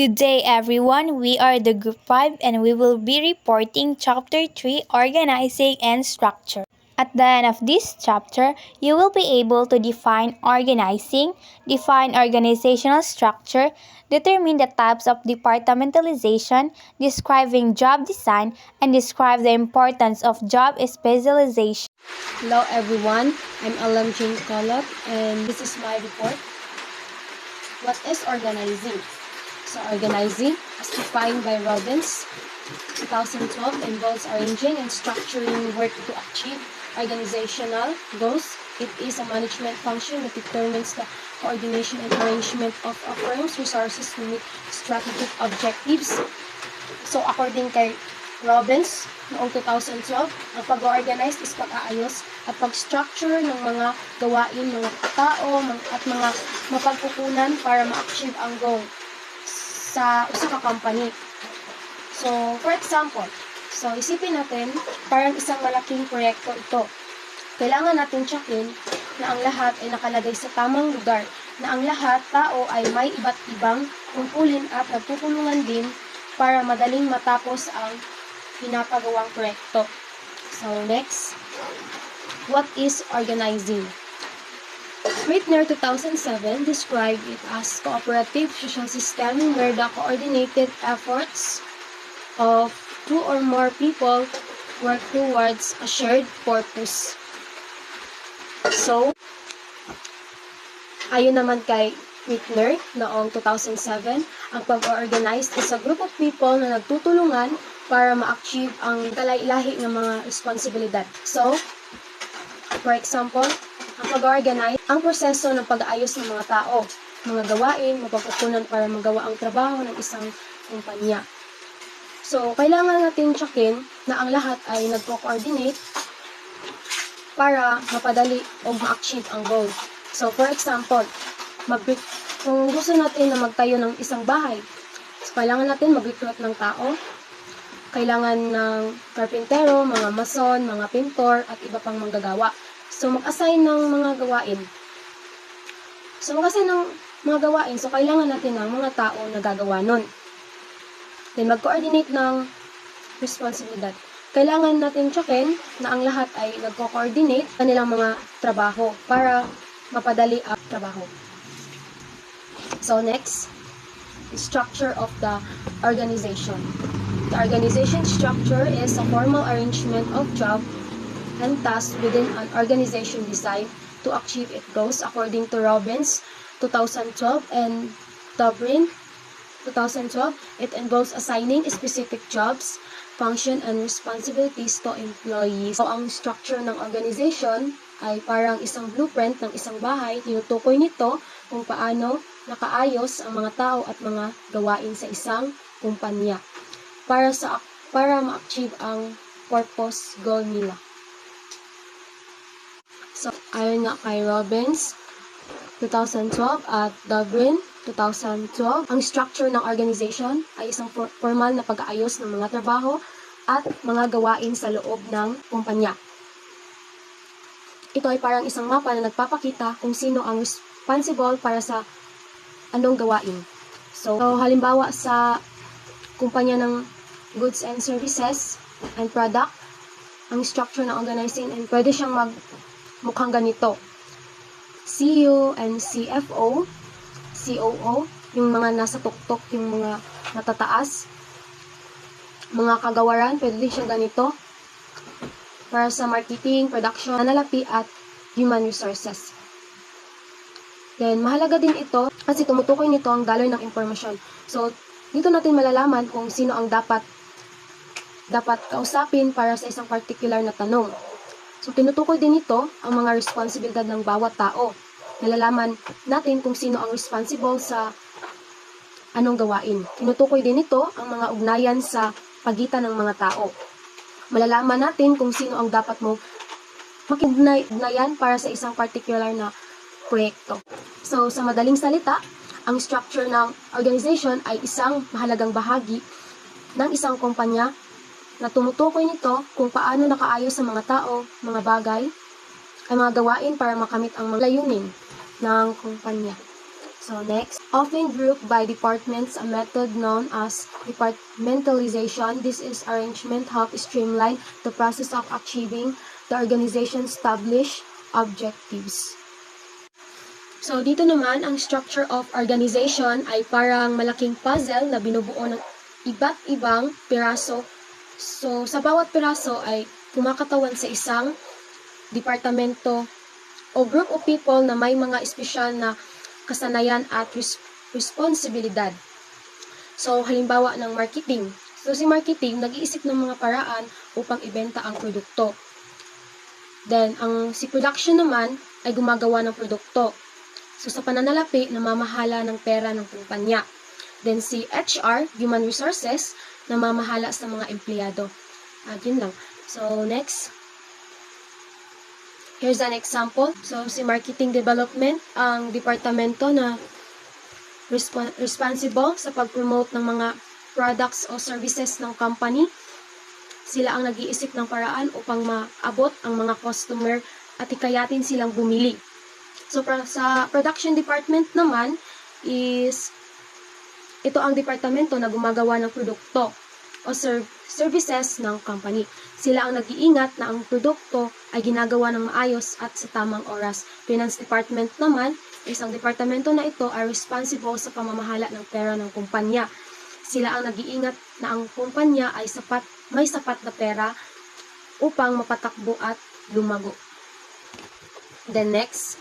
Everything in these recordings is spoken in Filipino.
Good day everyone, we are the Group 5 and we will be reporting Chapter 3 Organizing and Structure. At the end of this chapter, you will be able to define organizing, define organizational structure, determine the types of departmentalization, describing job design, and describe the importance of job specialization. Hello everyone, I'm Alam Jane Colop and this is my report. What is organizing? So organizing, as defined by Robbins, 2012, involves arranging and structuring work to achieve organizational goals. It is a management function that determines the coordination and arrangement of a firm's resources to meet strategic objectives. So according kay Robbins, noong 2012, ang pag-organize is pag-aayos at pag-structure ng mga gawain, mga tao, at mga mapagkukunan para ma-achieve ang goal sa usa ka company. So, for example, isipin natin, parang isang malaking proyekto ito. Kailangan natin tsakin na ang lahat ay nakalagay sa tamang lugar, na ang lahat tao ay may iba't ibang tungkulin at nagtutulungan din para madaling matapos ang pinapagawang proyekto. So, next, what is organizing? Reitner 2007 described it as cooperative social system where the coordinated efforts of two or more people work towards a shared purpose. So, ayon naman kay Reitner noong 2007, ang pag-organize is a group of people na nagtutulungan para ma-achieve ang kalailahi ng mga responsibilidad. So, for example, ang pag-organize, ang proseso ng pag-aayos ng mga tao, mga gawain, mapagkukunan para magawa ang trabaho ng isang kumpanya. So, kailangan natin tsakin na ang lahat ay nagko-coordinate para mapadali o ma-achieve ang goal. So, for example, kung gusto natin na magtayo ng isang bahay, so kailangan natin mag-recruit ng tao, kailangan ng karpintero, mga mason, mga pintor, at iba pang manggagawa. So, mag-assign ng mga gawain. So, kailangan natin ng mga tao na gagawa nun. Then, mag-coordinate ng responsibilidad. Kailangan natin tsakin na ang lahat ay nagko-coordinate sa kanilang mga trabaho para mapadali ang trabaho. So, next, structure of the organization. The organization structure is a formal arrangement of job and tasks within an organization designed to achieve its goals according to Robbins 2012 and Dobrin 2012. It involves assigning specific jobs, function, and responsibilities to employees. So, ang structure ng organization ay parang isang blueprint ng isang bahay. Tinutukoy nito kung paano nakaayos ang mga tao at mga gawain sa isang kumpanya para ma-achieve ang purpose goal nila. So, ayon nga kay Robbins 2012 at Dobrin 2012, ang structure ng organization ay isang formal na pag-aayos ng mga trabaho at mga gawain sa loob ng kumpanya. Ito ay parang isang mapa na nagpapakita kung sino ang responsible para sa anong gawain. So halimbawa sa kumpanya ng goods and services and product, ang structure ng organizing and pwede siyang mukhang ganito. CEO and CFO, COO, yung mga nasa tuktok, yung mga natataas. Mga kagawaran, pwede din siyang ganito. Para sa marketing, production, nanalapi at human resources. Then, mahalaga din ito kasi tumutukoy nito ang daloy ng impormasyon. So, dito natin malalaman kung sino ang dapat kausapin para sa isang particular na tanong. So, tinutukoy din ito ang mga responsibilidad ng bawat tao. Nalalaman natin kung sino ang responsible sa anong gawain. Tinutukoy din ito ang mga ugnayan sa pagitan ng mga tao. Malalaman natin kung sino ang dapat mo makipag-ugnayan para sa isang particular na proyekto. So, sa madaling salita, ang structure ng organization ay isang mahalagang bahagi ng isang kumpanya na tumutukoy nito kung paano nakaayos sa mga tao, mga bagay, ay mga gawain para makamit ang mga layunin ng kumpanya. So next, often grouped by departments, a method known as departmentalization. This is arrangement help streamline the process of achieving the organization's established objectives. So dito naman, ang structure of organization ay parang malaking puzzle na binubuo ng iba't ibang piraso. So sa bawat piraso ay kumakatawan sa isang departamento o group of people na may mga espesyal na kasanayan at responsibilidad. So, halimbawa ng marketing. So, si marketing, nag-iisip ng mga paraan upang ibenta ang produkto. Then, si production naman ay gumagawa ng produkto. So, sa pananalapi, namamahala ng pera ng kumpanya. Then, si HR, Human Resources, namamahala sa mga empleyado. Yun lang. So, next. Here's an example. So, si Marketing Development, ang departamento na responsible sa pag-promote ng mga products o services ng company. Sila ang nag-iisip ng paraan upang maabot ang mga customer at hikayatin silang bumili. So, sa production department naman is ito ang departamento na gumagawa ng produkto o services ng company. Sila ang nag-iingat na ang produkto ay ginagawa ng maayos at sa tamang oras. Finance department naman, isang departamento na ito ay responsible sa pamamahala ng pera ng kumpanya. Sila ang nag-iingat na ang kumpanya ay may sapat na pera upang mapatakbo at lumago. Then next,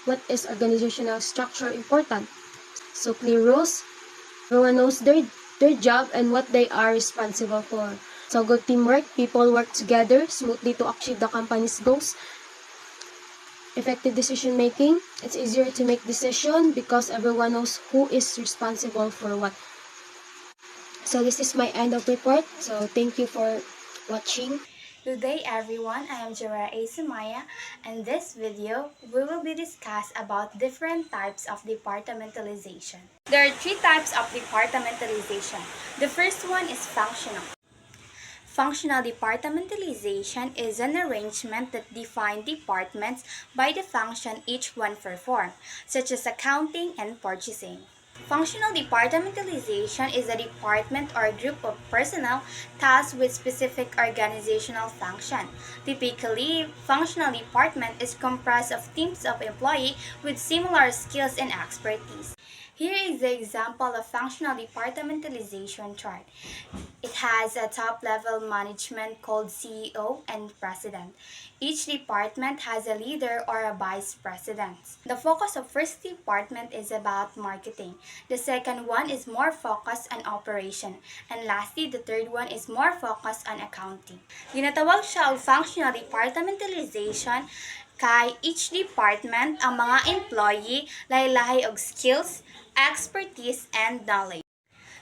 what is organizational structure important? So clear rules, everyone knows their job and what they are responsible for. So good teamwork, people work together smoothly to achieve the company's goals. Effective decision making, it's easier to make decision because everyone knows who is responsible for what. So this is my end of report. So thank you for watching. Good day everyone, I am Jara A. Sumaya, and this video we will be discuss about different types of departmentalization. There are 3 types of departmentalization. The first one is functional. Functional departmentalization is an arrangement that defines departments by the function each one performs, such as accounting and purchasing. Functional departmentalization is a department or group of personnel tasked with specific organizational function. Typically, functional department is comprised of teams of employees with similar skills and expertise. Here is the example of functional departmentalization chart. It has a top-level management called CEO and President. Each department has a leader or a vice president. The focus of first department is about marketing. The second one is more focused on operation. And lastly, the third one is more focused on accounting. Ginatawag siya og functional departmentalization kay each department ang mga employee lahi-lahi og skills, expertise, and knowledge.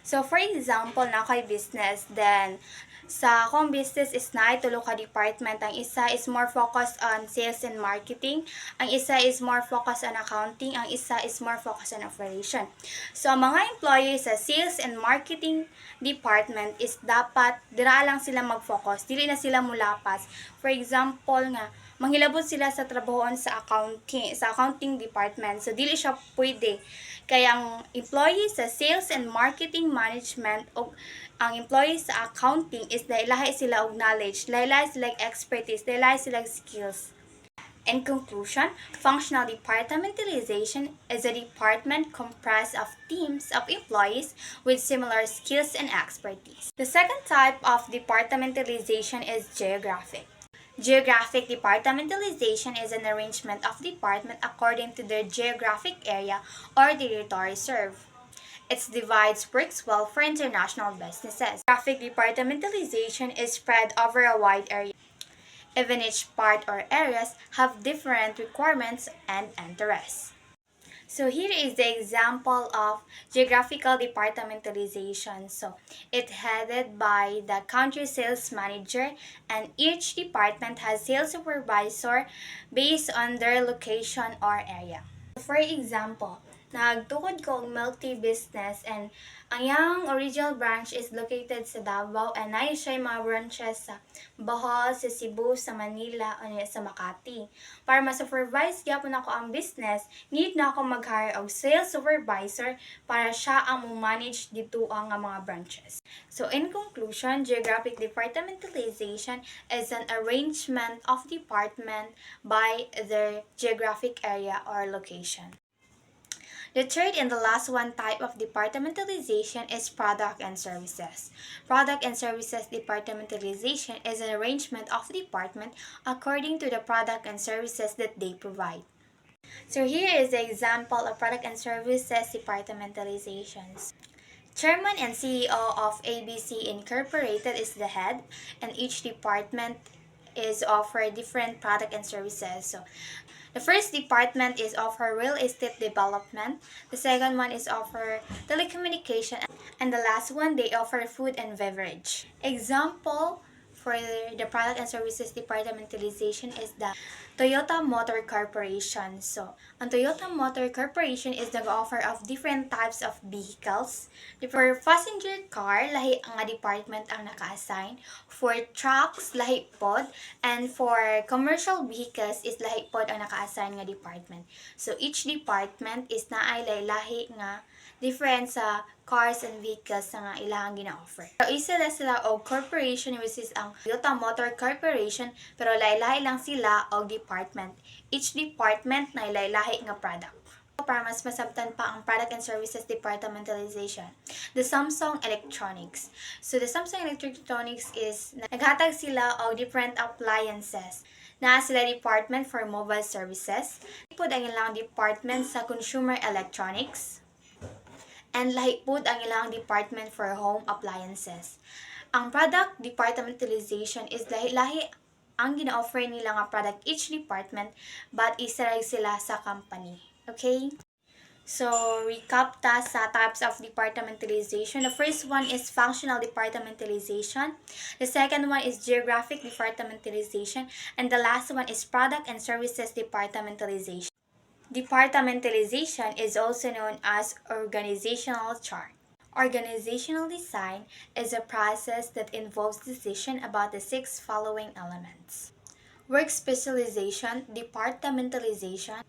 So for example, na kay business, then sa akong business is na tulo ka department. Ang isa is more focused on sales and marketing, ang isa is more focused on accounting, ang isa is more focused on operation. So ang mga employees sa sales and marketing department is dapat dira lang sila mag-focus, dili na sila mulapas. For example nga, manghilabot sila sa trabahoon sa accounting department. So dili siya pwede. Kaya ang employees sa sales and marketing management o ang employees sa accounting is dahil sila og knowledge, dahil sila expertise, dahil sila skills. In conclusion, functional departmentalization is a department comprised of teams of employees with similar skills and expertise. The second type of departmentalization is geographic. Geographic departmentalization is an arrangement of departments according to their geographic area or territory served. It divides works well for international businesses. Geographic departmentalization is spread over a wide area. Even each part or areas have different requirements and interests. So here is the example of geographical departmentalization. So it's headed by the country sales manager, and each department has sales supervisor based on their location or area. For example, Nagtukod ko og milk tea business and ang iyang original branch is located sa Davao and naay siya mga branches sa Bohol, sa Cebu, sa Manila, o sa Makati. Para ma-supervise gyapon ako ang business, need na ako mag-hire og sales supervisor para siya ang mo-manage dito ang mga branches. So in conclusion, geographic departmentalization is an arrangement of department by their geographic area or location. The third and the last one type of departmentalization is product and services. Product and services departmentalization is an arrangement of the department according to the product and services that they provide. So here is the example of product and services departmentalizations. Chairman and CEO of ABC Incorporated is the head, and each department is offered different product and services. So the first department is offer real estate development. The second one is offer telecommunication. And the last one, they offer food and beverage. Example for the product and services departmentalization is the Toyota Motor Corporation. So, ang Toyota Motor Corporation is nag-offer of different types of vehicles. For passenger car, lahi ang department ang naka-assign. For trucks, lahi pod. And for commercial vehicles is lahi pod ang naka-assign nga department. So, each department is naay lahi nga different sa cars and vehicles na nga ilang gina-offer. So, isa na sila og corporation which is ang Toyota Motor Corporation pero lahi-lahi lang sila og department. Each department na lahi-lahi nga product. Para mas masabtan pa ang product and services departmentalization, the Samsung Electronics. So, the Samsung Electronics is naghatag sila og different appliances. Naa sila department for mobile services. Ipod ang ilang department sa consumer electronics. And lahi pud ang ilang department for home appliances. Ang product departmentalization is lahi-lahi ang gina-offer nila nga product each department but isa sila sa company. Okay? So, recap ta sa types of departmentalization. The first one is functional departmentalization. The second one is geographic departmentalization. And the last one is product and services departmentalization. Departmentalization is also known as organizational chart. Organizational design is a process that involves decision about the 6 following elements: work specialization, departmentalization,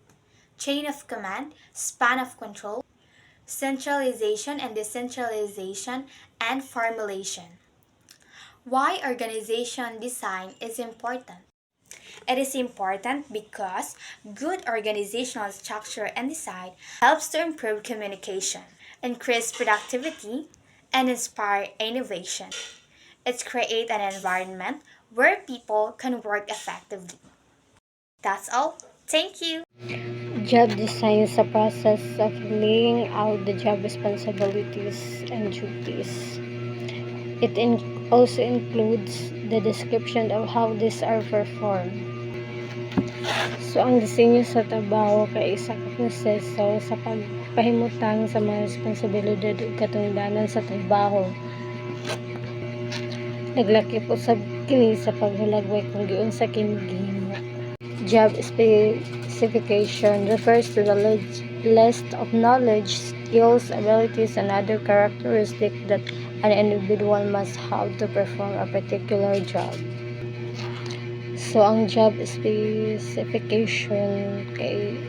chain of command, span of control, centralization and decentralization, and formulation. Why organization design is important? It is important because good organizational structure and design helps to improve communication, increase productivity, and inspire innovation. It creates an environment where people can work effectively. That's all. Thank you. Job design is a process of laying out the job responsibilities and duties. It also includes the description of how these are performed. So, ang disenyo sa trabaho kay isa ka proseso sa pagpahimutang sa mga responsibilidad ug katungdanan sa trabaho. Naglaki po sa kini sa paghulagway kung giunsa kini gihimo. Job specification refers to the list of knowledge, skills, abilities, and other characteristics that an individual must have to perform a particular job. So, ang job specification kay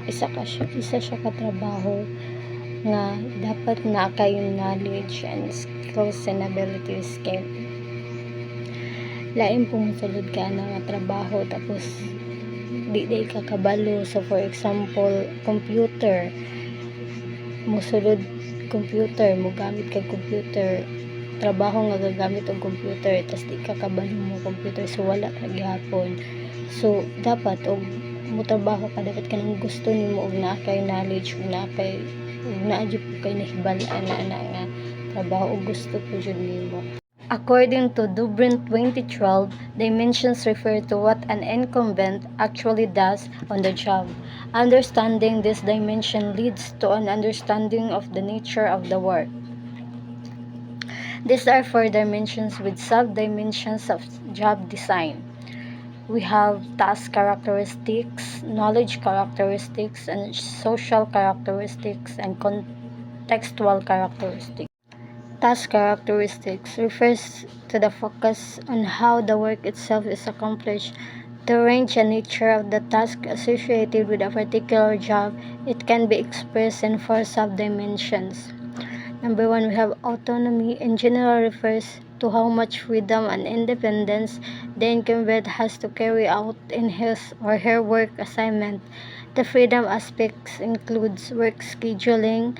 isa siya ka trabaho nga dapat na kayong knowledge and skills and abilities kay lain pong sulod ka na nga trabaho tapos di ka kabalo. So, for example, computer musulod computer mo gamit kag computer, trabaho nga gagamit og computer tas di ka kabalo mo computer, so wala ka gihapon. So dapat og mo trabaho ka dapat kanang gusto nimo og naa kay knowledge ug naa jud kay nahibalaan na nga trabaho og gusto po jud nimo. According to Dubrin 2012, dimensions refer to what an incumbent actually does on the job. Understanding this dimension leads to an understanding of the nature of the work. These are 4 dimensions with sub-dimensions of job design. we have task characteristics, knowledge characteristics, and social characteristics, and contextual characteristics. Task characteristics refers to the focus on how the work itself is accomplished. The range and nature of the task associated with a particular job, it can be expressed in four subdimensions. Number one, we have autonomy. In general, refers to how much freedom and independence the incumbent has to carry out in his or her work assignment. The freedom aspects includes work scheduling,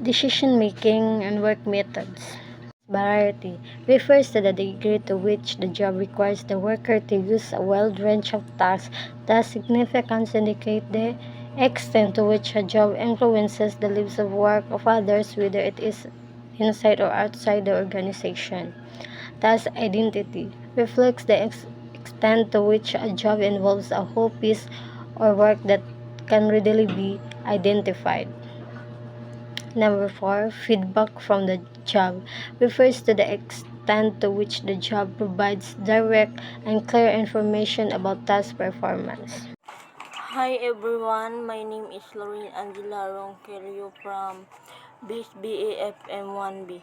decision making, and work methods. Variety refers to the degree to which the job requires the worker to use a wide range of tasks. Thus, significance indicate the extent to which a job influences the lives of work of others, whether it is inside or outside the organization. Thus, identity reflects the extent to which a job involves a whole piece or work that can readily be identified. Number four, feedback from the job refers to the extent to which the job provides direct and clear information about task performance. Hi everyone, my name is Lorraine Angela Ronquillo from BIS BAFM 1B.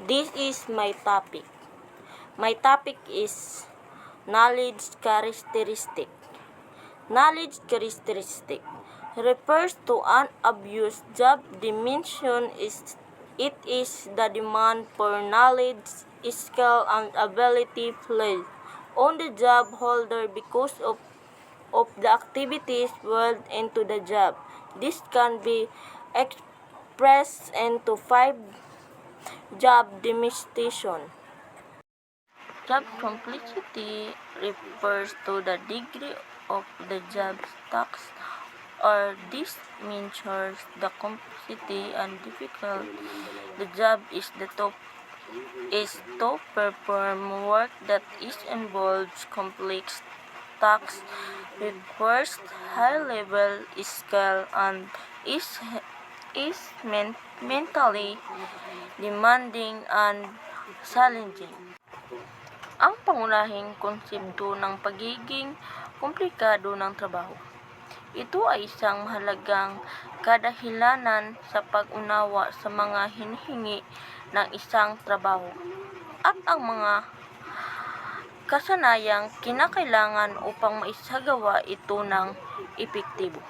This is my topic. My topic is knowledge characteristic. Knowledge characteristic refers to an obvious job dimension. It is the demand for knowledge, skill, and ability placed on the job holder because of the activities built into the job. This can be expressed into 5 job dimensions. Job complexity refers to the degree of the job's tasks, or this measures the complexity and difficult the job is to perform work that involves complex tasks, requires high-level skill, and is mentally demanding and challenging. Ang pangunahing konsepto ng pagiging komplikado ng trabaho. Ito ay isang mahalagang kadahilanan sa pag-unawa sa mga hinihingi ng isang trabaho at ang mga kasanayang kinakailangan upang maisagawa ito ng epektibo.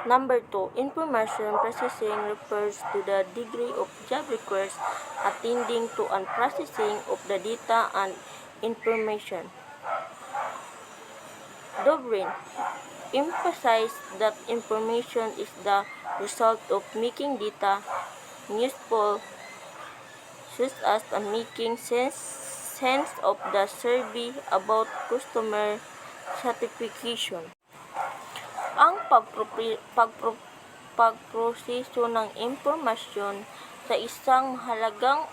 Number 2, information processing refers to the degree of job requires attending to and processing of the data and information. Dobrin emphasized that information is the result of making data useful, such as making sense of the survey about customer satisfaction. Ang pagproseso ng impormasyon sa isang mahalagang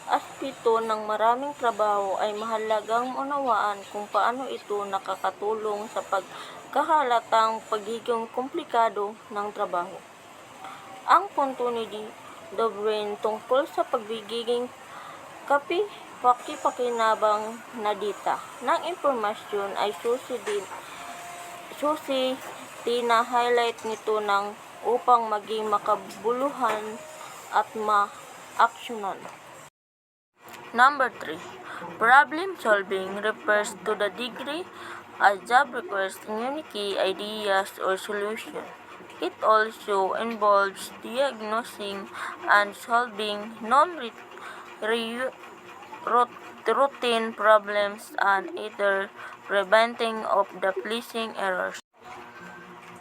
aspeto ng maraming trabaho ay mahalagang unawaan kung paano ito nakakatulong sa pagkahalatang pagiging komplikado ng trabaho. Ang punto ni Dobrin tungkol sa pagiging pakipakinabang na data ng impormasyon ay tina-highlight nito upang maging makabuluhan at ma-aksyonan. Number 3, problem solving refers to the degree a job requires unique ideas or solutions. It also involves diagnosing and solving non-routine problems and either preventing of the pleasing errors.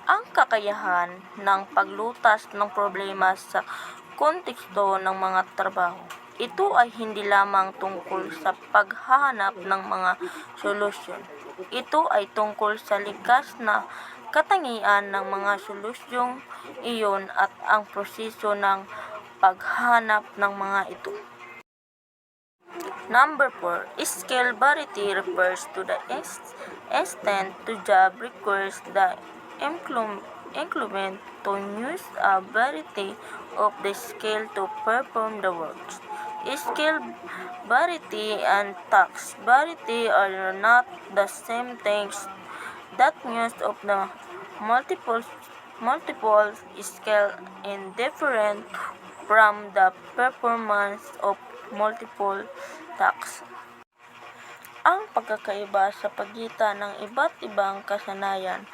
Ang kakayahan ng paglutas ng problema sa konteksto ng mga trabaho. Ito ay hindi lamang tungkol sa paghahanap ng mga solusyon. Ito ay tungkol sa likas na katangian ng mga solusyong iyon at ang proseso ng paghanap ng mga ito. Number 4, skill variety refers to the extent to job requires the increment to use a variety of the skill to perform the works. Skill variety and task variety are not the same things. That means of the multiple skill in different from the performance of multiple tasks. Ang pagkakaiba sa pagitan ng iba't ibang kasanayan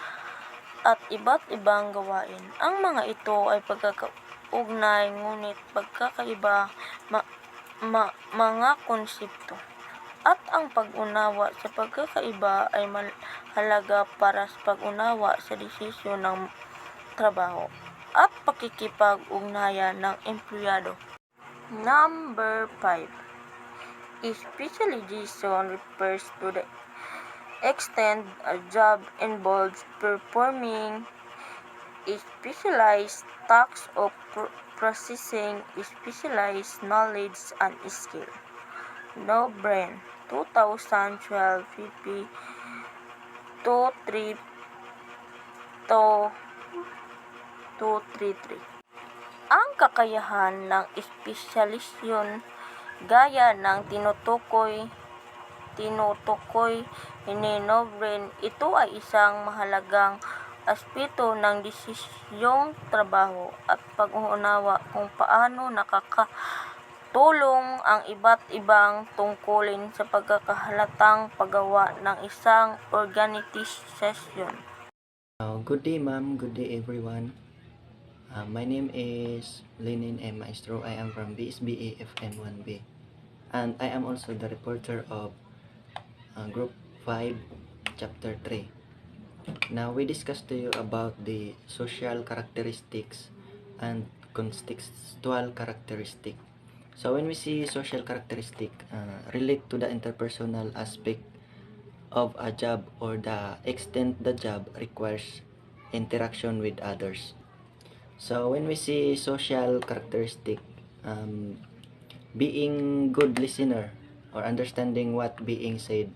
at iba't ibang gawain. Ang mga ito ay pagkakaugnay ngunit pagkakaiba mga konsepto. At ang pag-unawa sa pagkakaiba ay mahalaga para sa pag-unawa sa desisyon ng trabaho at pakikipag-ugnayan ng empleyado. Number 5. Specialization refers to the extent a job involves performing specialized tasks of processing specialized knowledge and skill. No-brain, 2012 pp. 233. Ang kakayahan ng espesyalisyon gaya ng tinutukoy ni no-brain, ito ay isang mahalagang aspeto ng desisyong trabaho at pag-uunawa kung paano nakakatulong ang iba't ibang tungkulin sa pagkakahalatang paggawa ng isang organisasyon. Good day, ma'am. Good day, everyone. My name is Lenin M. Maestro. I am from BSBA FN 1B. And I am also the reporter of Group 5, Chapter 3. Now, we discussed to you about the social characteristics and contextual characteristic. So, when we see social characteristic, relate to the interpersonal aspect of a job or the extent the job requires interaction with others. So, when we see social characteristic, being good listener or understanding what being said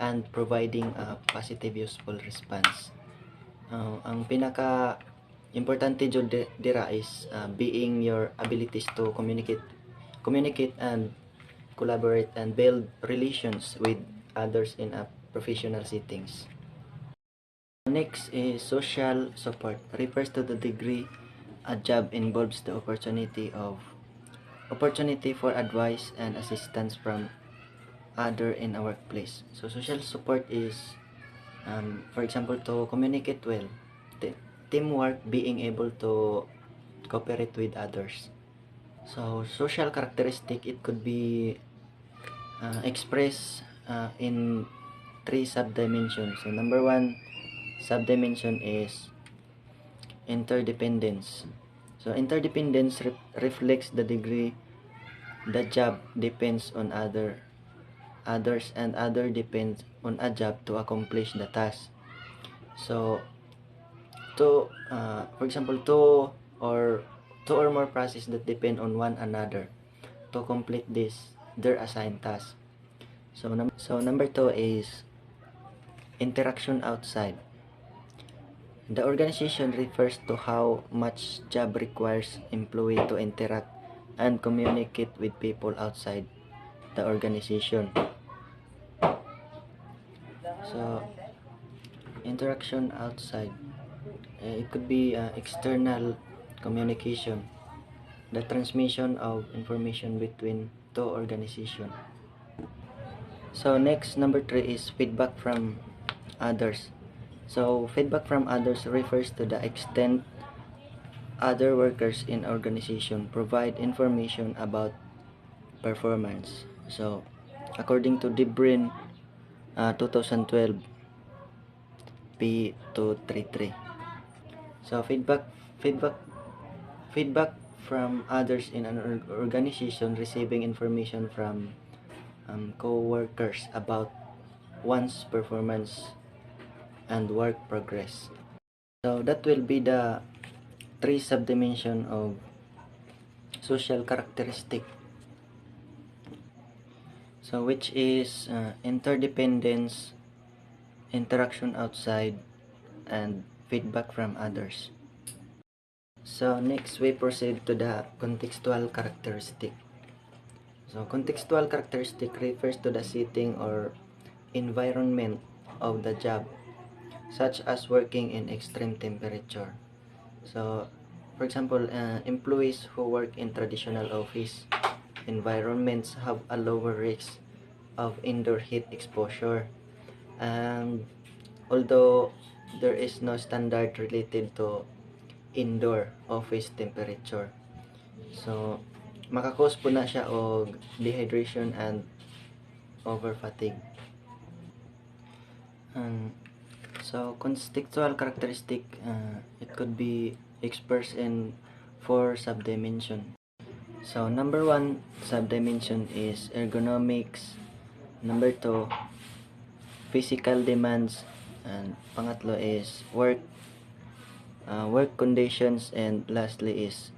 and providing a positive useful response. Ang pinaka importante jud dira is being your abilities to communicate and collaborate and build relations with others in a professional settings. Next is social support. Refers to the degree a job involves the opportunity for advice and assistance from other in a workplace. So social support is, for example, to communicate well, teamwork, being able to cooperate with others. So social characteristic, it could be expressed in 3 subdimensions. So number 1 subdimension is interdependence. So interdependence reflects the degree the job depends on others and other depends on a job to accomplish the task. So for example, two or more processes that depend on one another to complete their assigned task. So number 2 is interaction outside. The organization refers to how much job requires employee to interact and communicate with people outside the organization. So interaction outside, it could be external communication, the transmission of information between 2 organizations. So next, number 3 is feedback from others. So feedback from others refers to the extent other workers in organization provide information about performance. So according to Debrin 2012 P233. So feedback from others in an organization, receiving information from co-workers about one's performance and work progress. So that will be the 3 subdimension of social characteristic. So which is interdependence, interaction outside, and feedback from others. So next we proceed to the contextual characteristic. So contextual characteristic refers to the setting or environment of the job, such as working in extreme temperature. So, for example, employees who work in traditional office environments have a lower risk of indoor heat exposure. And although there is no standard related to indoor office temperature. So, makakos po na siya og dehydration and over fatigue. So, contextual characteristic, it could be expressed in 4 subdimension. So, number 1 subdimension is ergonomics. Number 2, physical demands. And pangatlo is work conditions. And lastly is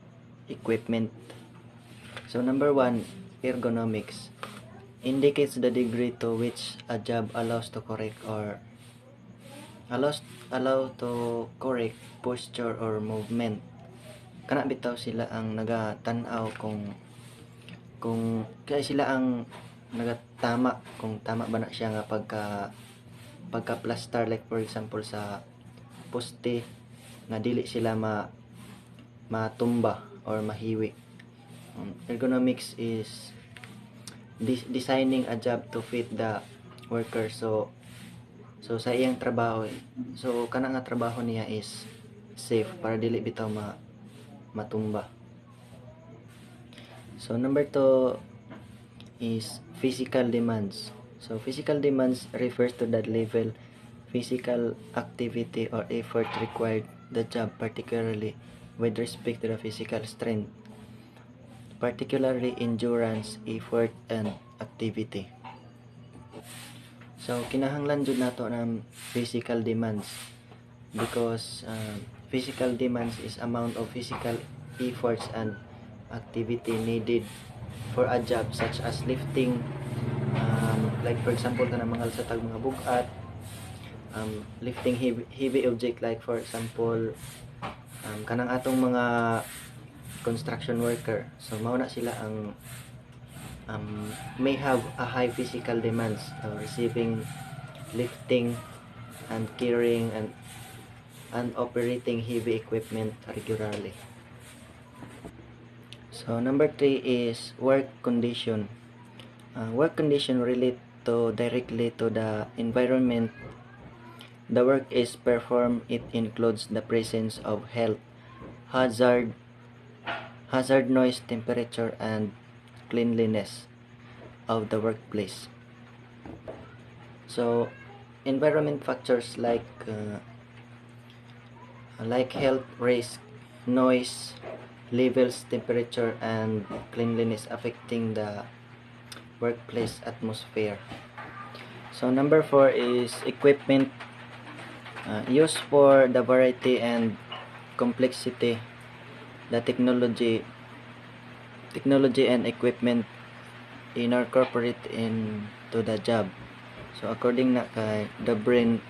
equipment. So, number 1, ergonomics indicates the degree to which a job allows to correct posture or movement. Kana bitaw sila ang nagatanaw kung kaya sila ang nagatama kung tama ba na siya nga pagka plaster, like for example sa poste nga dili sila matumba or mahiwi. Ergonomics is designing a job to fit the worker. So sa iyang trabaho, so kana nga trabaho niya is safe para dili bitaw matumba. So number 2 is physical demands. So physical demands refers to the level physical activity or effort required the job, particularly with respect to the physical strength, particularly endurance, effort, and activity. So kinahanglan jud nato ng physical demands because physical demands is amount of physical efforts and activity needed for a job, such as lifting, like for example kanang mga alsatag mga bugat, lifting heavy object, like for example kanang atong mga construction worker. So mao na sila ang may have a high physical demands, receiving, lifting, and carrying and operating heavy equipment regularly. So number 3 is work condition. Work condition relate directly to the environment the work is performed. It includes the presence of health hazard, noise, temperature, and cleanliness of the workplace. So environment factors like health risk, noise levels, temperature, and cleanliness affecting the workplace atmosphere. So number 4 is equipment, used for the variety and complexity the technology and equipment incorporate into the job. So according na kay The Brain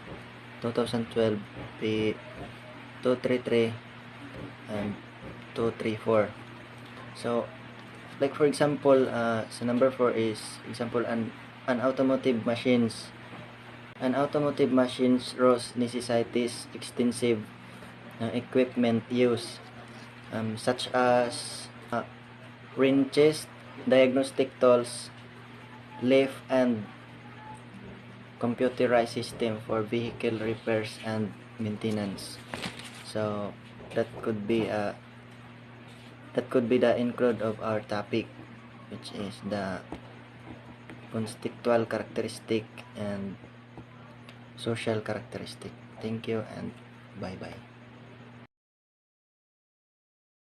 2012 P233 and 234. So like for example, sa number 4 is example an automotive machines. An automotive machines ROS necessitates extensive equipment use, such as wrenches, diagnostic tools, lathe, and computerized system for vehicle repairs and maintenance. So that could be the include of our topic, which is the contextual characteristic and social characteristic. Thank you and bye bye.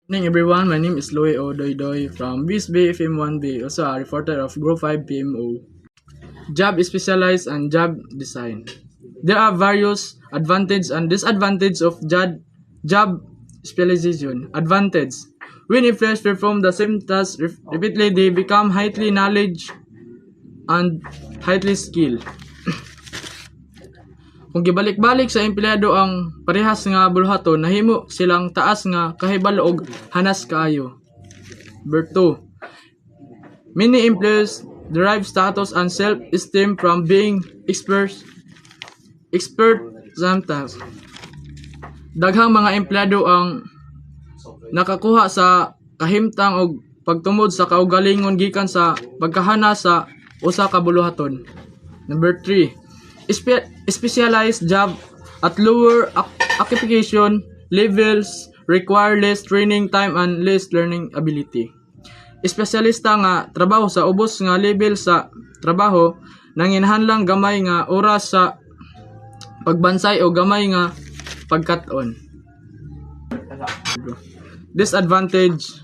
Good evening everyone, my name is Loy Odoydoy from BSB FM1B, also a reporter of Group 5 PMO. Job specialized and job design. There are various advantages and disadvantages of job specialization. Advantage: when employees perform the same task repeatedly, they become highly knowledge and highly skilled. Kung gibalik-balik sa empleyado ang parehas nga bulhaton, nahimo silang taas nga kahibalo og hanas kaayo. Number 2, Many employees derive status and self-esteem from being expert sometimes. Daghang mga empleyado ang nakakuha sa kahimtang og pagtumod sa kaugalingon gikan sa pagkahana sa usa ka buluhaton. Number 3, specialized job at lower occupation levels require less training time and less learning ability. Espesyalista nga trabaho sa ubos nga level sa trabaho nanginahanglang gamay nga oras sa pagbansay o gamay nga pagkat-on. Disadvantage.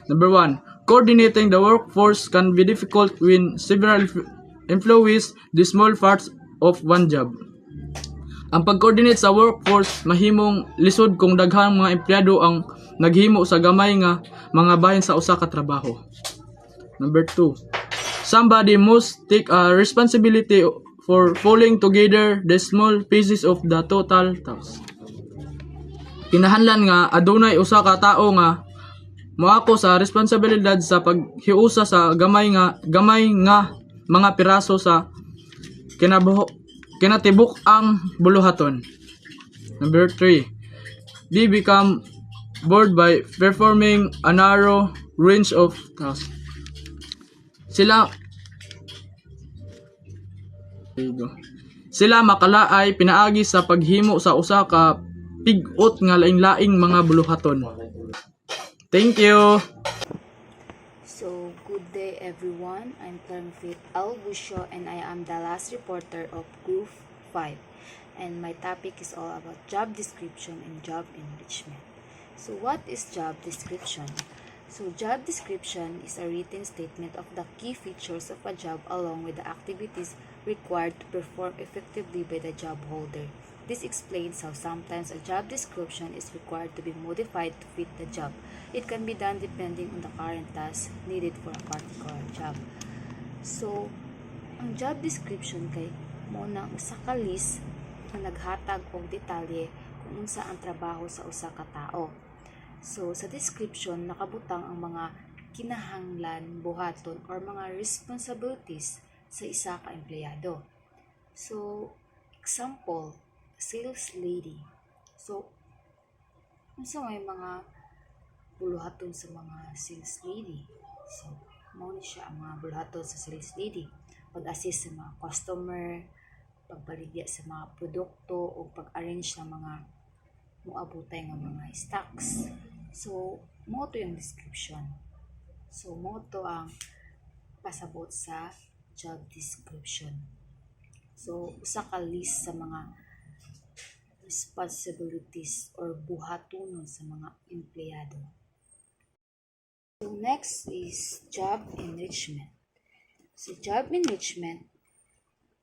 Number 1, coordinating the workforce can be difficult when several employees do small parts of one job. Ang pag-coordinate sa workforce mahimong lisod kung daghang mga empleyado ang naghimo sa gamay nga mga bahin sa usa ka trabaho. Number 2, somebody must take a responsibility for pulling together the small pieces of the total task. Kinahanglan nga adunay usa ka tawo nga moako sa responsibilidad sa paghiusa sa gamay nga mga piraso sa kinatibuk ang buluhaton. Number 3, they become bored by performing a narrow range of tasks. Sila makalaay pinaagi sa paghimo sa usa ka pig-ot nga laing-laing mga buluhaton. Thank you. So, good day everyone. I'm Clermfit Albusio and I am the last reporter of Group 5. And my topic is all about job description and job enrichment. So, what is job description? So, job description is a written statement of the key features of a job along with the activities required to perform effectively by the job holder. This explains how sometimes a job description is required to be modified to fit the job. It can be done depending on the current task needed for a particular job. So, ang job description kay muna usa ka list nga naghatag og detalye kung unsa ang trabaho sa usa ka tawo. So, sa description nakabutang ang mga kinahanglan, buhaton or mga responsibilities sa isa ka empleyado. So, example, sales lady. So, unsa may mga buluhaton sa mga sales lady? So, mao ni siya ang mga buluhaton sa sales lady. Pag-assist sa mga customer, pagbaligya sa mga produkto o pag-arrange ng mga muabutay ng mga stocks. So, mo to yung description. So, mo to ang pasabot sa job description. So, usa ka list sa mga responsibilities or buhatonon sa mga empleyado. So, next is job enrichment. So, job enrichment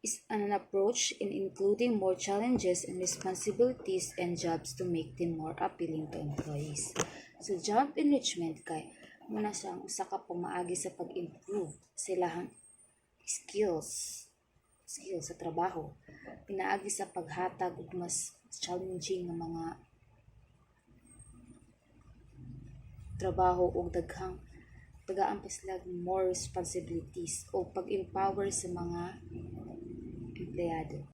is an approach in including more challenges and responsibilities and jobs to make them more appealing to employees. So, job enrichment kay muna siyang usa ka pamaagi sa pag-improve silang skills sa trabaho. Pinaagi sa paghatag og mas challenging nga mga trabaho o tagaan pa sila more responsibilities o pag-empower sa mga empleyado.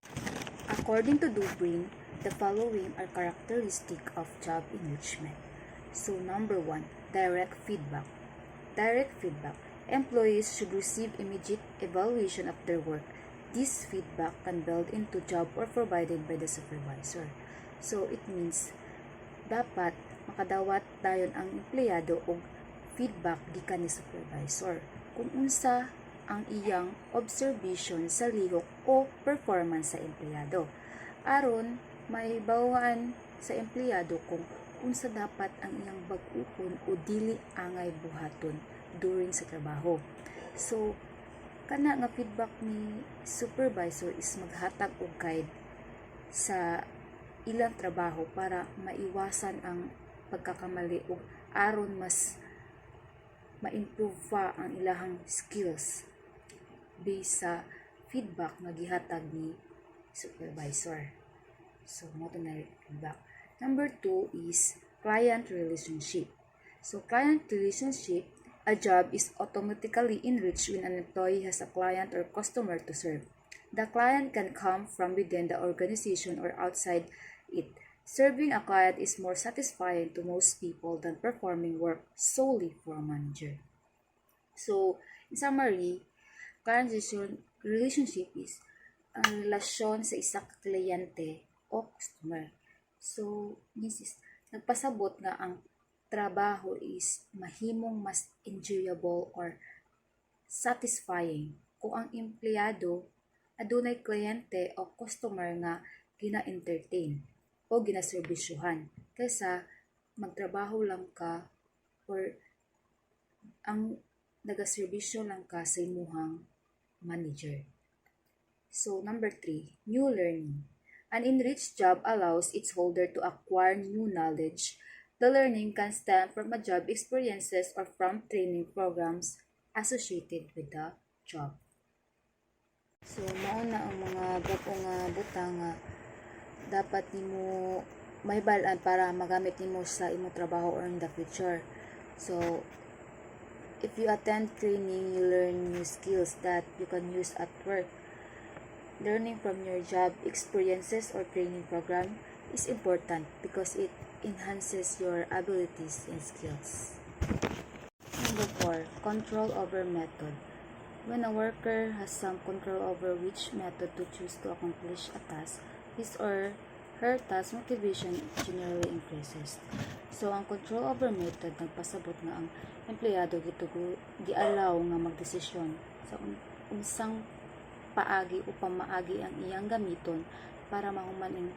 According to Dubrin, the following are characteristic of job enrichment. So, number 1, direct feedback. Direct feedback. Employees should receive immediate evaluation of their work. This feedback can build into job or provided by the supervisor. So, it means, dapat makadawat dayon ang empleyado og feedback gikan ni supervisor kung unsa ang iyang observation sa lihok o performance sa empleyado. Aron may bawaan sa empleyado kung unsa dapat ang iyang bag-ukon o dili angay buhaton during sa trabaho. So, kana nga feedback ni supervisor is maghatag og guide sa ilang trabaho para maiwasan ang pagkakamali ug aron mas ma-improve pa ang ilahang skills based sa feedback nga gihatag ni supervisor. So, mo to na feedback. Number 2 is client relationship. So, client relationship A job is automatically enriched when an employee has a client or customer to serve. The client can come from within the organization or outside it. Serving a client is more satisfying to most people than performing work solely for a manager. So, in summary, client relationship is ang relasyon sa isa ka kliyente o customer. So, this is nagpasabot nga ang trabaho is mahimong mas enjoyable or satisfying kung ang empleyado adunay kliyente o customer nga gina-entertain o ginaserbisyuhan kaysa magtrabaho lang ka or ang nagaserbisyo lang ka sa imuhang manager. So, number 3, new learning. An enriched job allows its holder to acquire new knowledge. The learning can stem from a job experiences or from training programs associated with the job. So, mauna ang mga gapo nga butang nga dapat nimo mahibalaan para magamit nimo sa imong trabaho or in the future. So, if you attend training, you learn new skills that you can use at work. Learning from your job experiences or training program is important because it enhances your abilities and skills. Number 4, control over method. When a worker has some control over which method to choose to accomplish a task, his or her task motivation generally increases. So, ang control over method nagpasabot nga ang empleyado gi-allow nga magdesisyon sa unsang paagi o pamaagi ang iyang gamiton para mahuman ang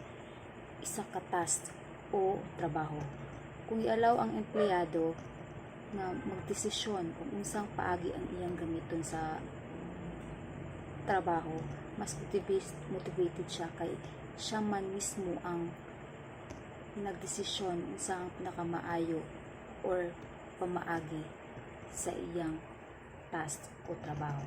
isa ka task o trabaho. Kung i-allow ang empleyado nga magdesisyon kung unsang paagi ang iyang gamiton sa trabaho, mas motivated siya kay siya man mismo ang nagdesisyon unsa ang pinakamaayo or pamaagi sa iyang task o trabaho.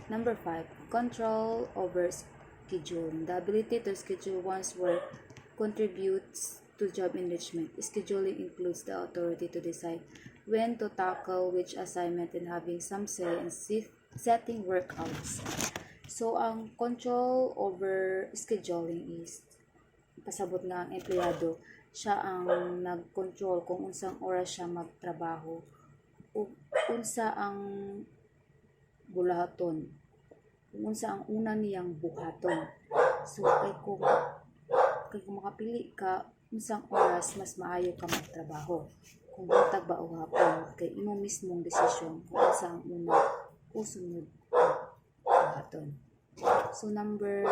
Number 5, control over scheduling. The ability to schedule one's work contributes to job enrichment. Scheduling includes the authority to decide when to tackle which assignment and having some say in setting work hours. So, ang control over scheduling is pasabot nga ang empleyado siya ang nag-control kung unsang oras siya magtrabaho o unsa ang bulahaton, kung unsa ang una niyang buhaton. So, kung makapili ka unsang oras mas maayo ka magtrabaho, kung buntag ba o hapon, kay imo mismong desisyon kung unsa ang una o sunod buhaton. So, number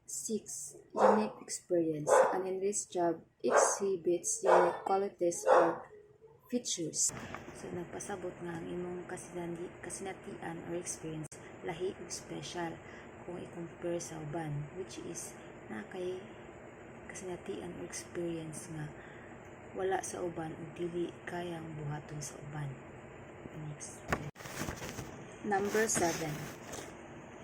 6, unique experience. An enriched job exhibits unique qualities or features. So, nagpasabot nga ang imong kasinatian or experience lahi ug special kung i-compare sa uban, which is na kay kasinatian or experience nga wala sa uban ug dili kayang buhaton sa uban. Next. Number 7,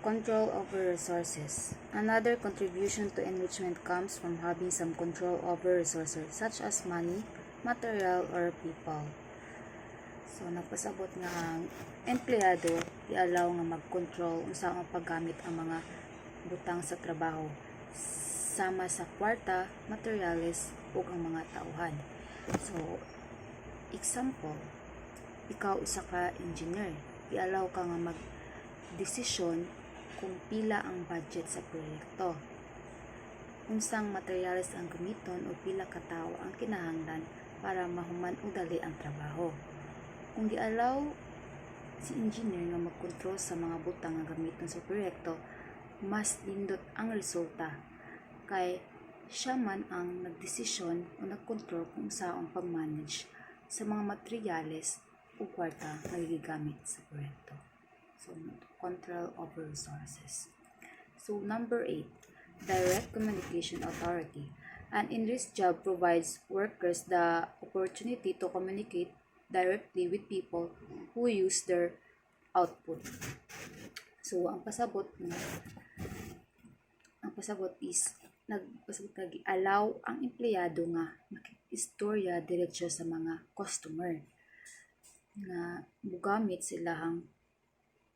control over resources. Another contribution to enrichment comes from having some control over resources such as money, material, or people. So, nagpasabot nga ang empleyado i-allow nga mag-control unsa ang paggamit ang mga butang sa trabaho sama sa kwarta, materials, ug ang mga tauhan. So, example, ikaw usa ka engineer, i-allow ka nga mag-desisyon kung pila ang budget sa proyekto, unsang materials ang gamiton o pila ka tawo ang kinahanglan para mahuman og dali ang trabaho. Kung gi-allow si engineer nga mag-control sa mga butang nga gamiton sa proyekto, mas lindot ang resulta kay siya man ang nagdesisyon o nagkontrol kung saan pag-manage sa mga materyales o kwarta na gigamit sa proyekto. So, control over resources. So, number 8, direct communication authority. An enriched job provides workers the opportunity to communicate directly with people who use their output. So, ang pasabot is allow ang empleyado nga makistorya diretso sa mga customer. nga mugamit silahang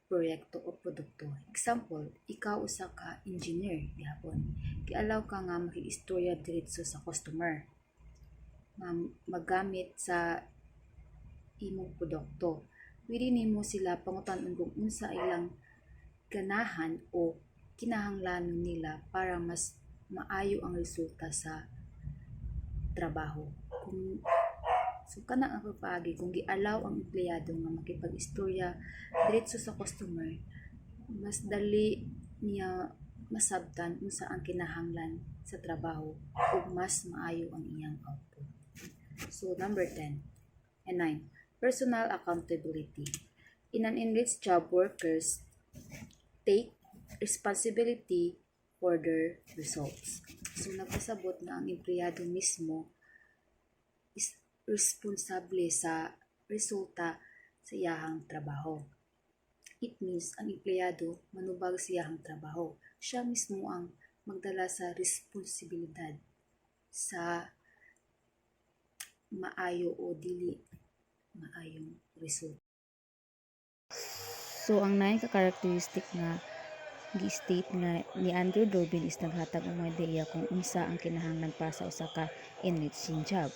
proyekto o produkto. Example, ikaw usa ka engineer gihapon. Gialaw ka nga makiistorya diretso sa customer nga magamit sa imong produkto. Pwede nimo sila pangutan-on kung unsa ilang ganahan o kinahanglanon nila para mas maayo ang resulta sa trabaho. Kana ang pagpaagi kung gialaw ang empleyado nga makipag-istorya diretso sa customer, mas dali niya masabtan unsa ang kinahanglan sa trabaho ug mas maayo ang iyang output. So number 10 and 9, personal accountability. In an enriched job, workers take responsibility for their results. So nagpasabot na ang empleyado mismo is responsable sa resulta sa iyahang trabaho. It means ang empleyado manubag sa iyahang trabaho. Siya mismo ang magdala sa responsibilidad sa maayo o dili maayong resulta. So ang 9 ka characteristic nga gi-state nga ni Andrew Dobbin is naghatag og mga ideya kung unsa ang kinahanglan para sa usa ka enriching job.